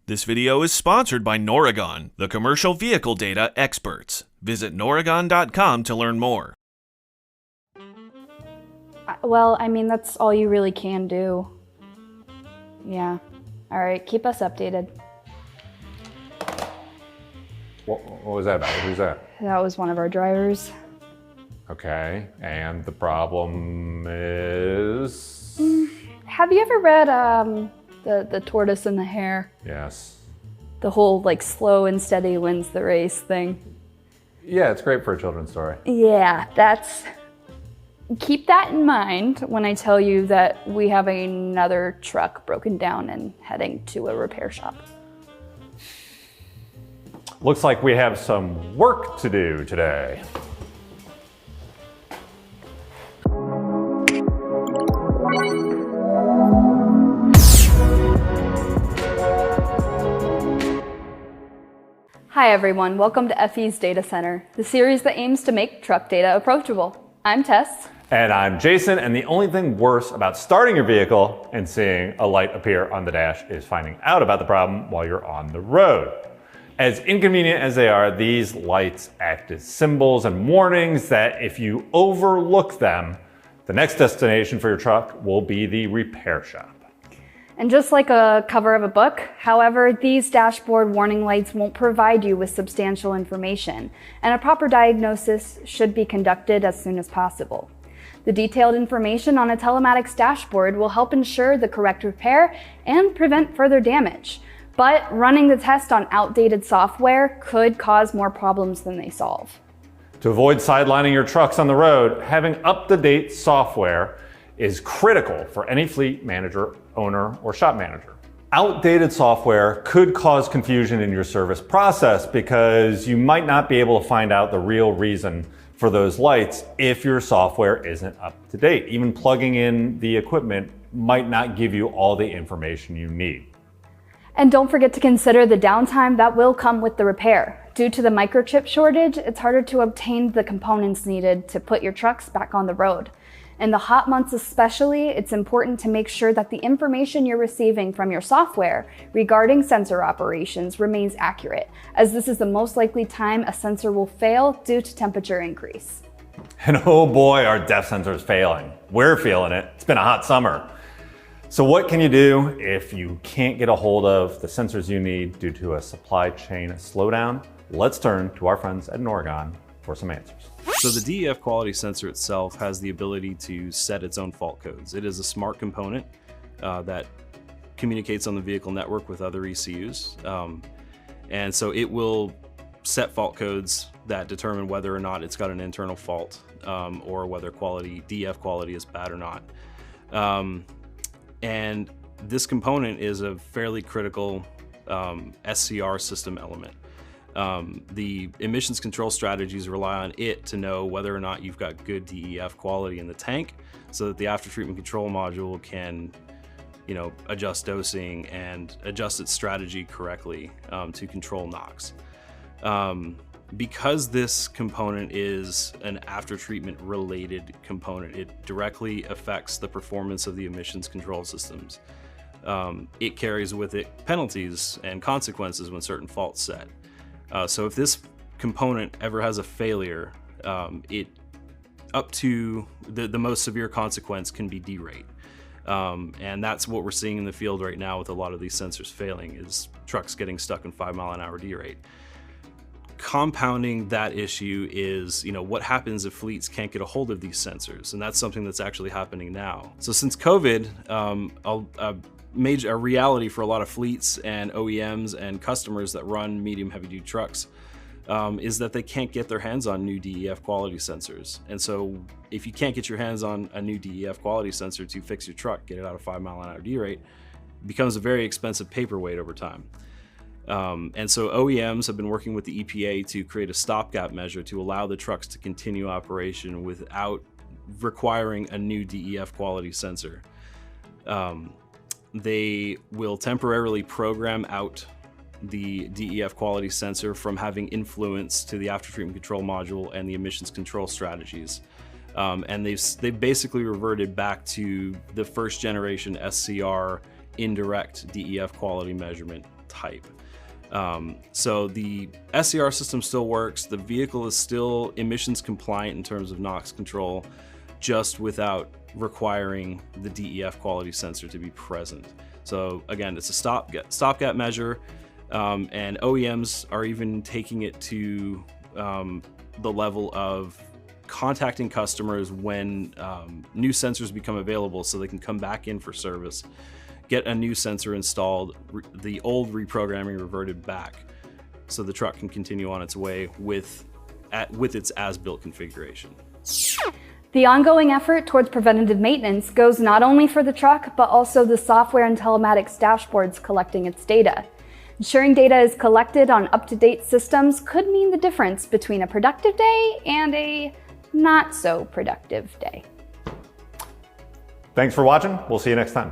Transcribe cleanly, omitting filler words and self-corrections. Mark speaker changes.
Speaker 1: This video is sponsored by Noragon, the commercial vehicle data experts. Visit noragon.com to learn more.
Speaker 2: Well, I mean, that's all you really can do. Yeah. All right, keep us updated.
Speaker 3: What was that about? Who's that?
Speaker 2: That was one of our drivers.
Speaker 3: Okay, and the problem is?
Speaker 2: Have you ever read the Tortoise and the Hare?
Speaker 3: Yes.
Speaker 2: The whole like slow and steady wins the race thing.
Speaker 3: Yeah, it's great for a children's story.
Speaker 2: Yeah, keep that in mind when I tell you that we have another truck broken down and heading to a repair shop.
Speaker 3: Looks like we have some work to do today.
Speaker 2: Hi everyone, welcome to FE's Data Center, the series that aims to make truck data approachable. I'm Tess.
Speaker 3: And I'm Jason, and the only thing worse about starting your vehicle and seeing a light appear on the dash is finding out about the problem while you're on the road. As inconvenient as they are, these lights act as symbols and warnings that if you overlook them, the next destination for your truck will be the repair shop.
Speaker 2: And just like a cover of a book, however, these dashboard warning lights won't provide you with substantial information, and a proper diagnosis should be conducted as soon as possible. The detailed information on a telematics dashboard will help ensure the correct repair and prevent further damage. But running the test on outdated software could cause more problems than they solve.
Speaker 3: To avoid sidelining your trucks on the road, having up-to-date software is critical for any fleet manager, owner, or shop manager. Outdated software could cause confusion in your service process because you might not be able to find out the real reason for those lights if your software isn't up to date. Even plugging in the equipment might not give you all the information you need.
Speaker 2: And don't forget to consider the downtime that will come with the repair. Due to the microchip shortage, it's harder to obtain the components needed to put your trucks back on the road. In the hot months especially, it's important to make sure that the information you're receiving from your software regarding sensor operations remains accurate, as this is the most likely time a sensor will fail due to temperature increase.
Speaker 3: And oh boy, our depth sensor is failing. We're feeling it. It's been a hot summer. So what can you do if you can't get a hold of the sensors you need due to a supply chain slowdown? Let's turn to our friends at Noragon for some answers.
Speaker 4: So the DEF quality sensor itself has the ability to set its own fault codes. It is a smart component that communicates on the vehicle network with other ECUs. And so it will set fault codes that determine whether or not it's got an internal fault or whether DEF quality is bad or not. And this component is a fairly critical SCR system element. The emissions control strategies rely on it to know whether or not you've got good DEF quality in the tank so that the after treatment control module can, adjust dosing and adjust its strategy correctly to control NOx. Because this component is an after treatment related component, it directly affects the performance of the emissions control systems. It carries with it penalties and consequences when certain faults set. So if this component ever has a failure, up to the most severe consequence can be derate. And that's what we're seeing in the field right now with a lot of these sensors failing, is trucks getting stuck in 5-mile-an-hour derate. Compounding that issue is, what happens if fleets can't get a hold of these sensors? And that's something that's actually happening now. So since COVID, a reality for a lot of fleets and OEMs and customers that run medium heavy duty trucks is that they can't get their hands on new DEF quality sensors. And so if you can't get your hands on a new DEF quality sensor to fix your truck, get it out of 5-mile-an-hour derate, it becomes a very expensive paperweight over time. And so OEMs have been working with the EPA to create a stopgap measure to allow the trucks to continue operation without requiring a new DEF quality sensor. They will temporarily program out the DEF quality sensor from having influence to the after treatment control module and the emissions control strategies. And they've basically reverted back to the first generation SCR indirect DEF quality measurement type. So the SCR system still works. The vehicle is still emissions compliant in terms of NOx control, just without requiring the DEF quality sensor to be present. So again, it's a stopgap measure, and OEMs are even taking it to the level of contacting customers when new sensors become available so they can come back in for service, get a new sensor installed, the old reprogramming reverted back, so the truck can continue on its way with its as-built configuration.
Speaker 2: The ongoing effort towards preventative maintenance goes not only for the truck, but also the software and telematics dashboards collecting its data. Ensuring data is collected on up-to-date systems could mean the difference between a productive day and a not so productive day.
Speaker 3: Thanks for watching. We'll see you next time.